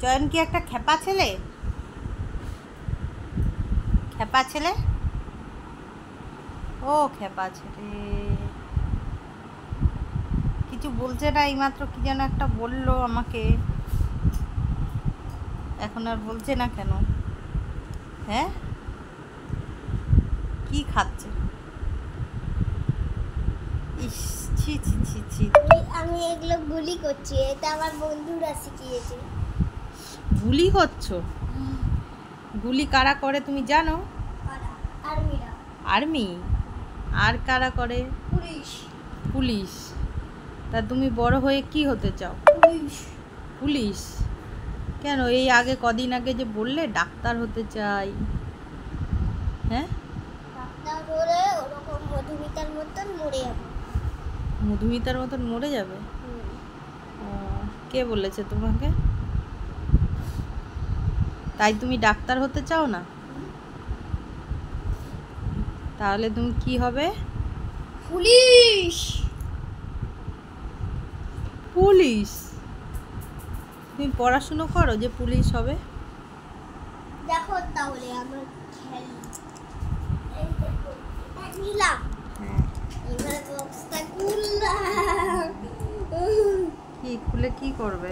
চয়ন কি একটা খেপা ছেলে? খেপা ছেলে? ও খেপা ছেলে, কিছু বলছে না। এইমাত্র কি যেন একটা বললো আমাকে, এখন আর বলছে না কেন? হ্যাঁ, কি খাচ্ছে? ইস, ছি ছি ছি ছি। আমি এগুলো গুলি করছি, এটা আমার বন্ধুরা শিখিয়েছে। গুলি করছো? গুলি কারা করে তুমি জানো? আর্মিরা। আর্মি? আর কারা করে? পুলিশ। পুলিশ? তা তুমি বড় হয়ে কি হতে চাও? পুলিশ। পুলিশ? কেন, এই আগে কদিন আগে যে বললে ডাক্তার হতে চাই? হ্যাঁ, ডাক্তার হলে ওরকম মধুমিতার মতন মরে যাবে। মধুমিতার মতন মরে যাবে? ও, কে বলেছে তোমাকে? তাই তুমি ডাক্তার হতে চাও না? তাহলে তুমি কি হবে? পুলিশ। পুলিশ? তুমি পড়াশুনো করো যে পুলিশ হবে? দেখো তাহলে আমার খেল এই দেখো, নিলাম। হ্যাঁ, এবার বক্সটা খুললাম। কি খুলে কি করবে?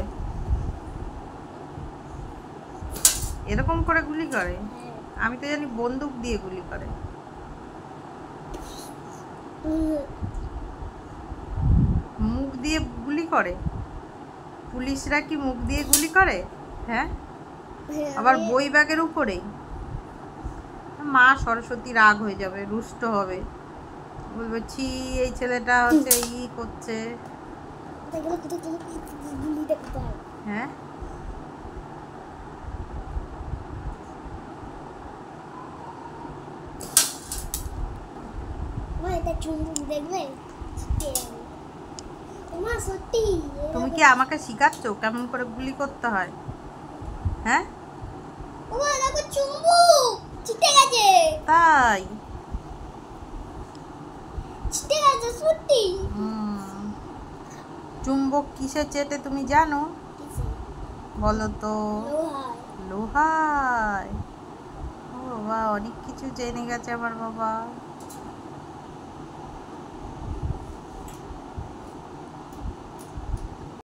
এরকম করে গুলি করে? আমি তো জানি বন্দুক দিয়ে গুলি করে। মুখ দিয়ে গুলি করে? পুলিশরা কি মুখ দিয়ে গুলি করে? হ্যাঁ, আবার বই ব্যাগের উপরেই? মা সরস্বতী রাগ হয়ে যাবে, রুষ্ট হবে, বলবে ছি এই ছেলেটা হচ্ছে ই করছে। গুলি দেখতে হয়। হ্যাঁ, এটা চুম্বক দেখবে? তোমার সত্যি তুমি কি আমাকে শিখাচ্ছ কেমন করে গুলি করতে হয়? হ্যাঁ, ওমা দেখো চুম্বক ছিটে গেছে। তাই? ছিটে গেছে সত্যি। চুম্বক কিসে চেটে তুমি জানো? বলো তো। লোহায়। ও বাবা, অনেক কিছু জেনে গেছে আমার বাবা।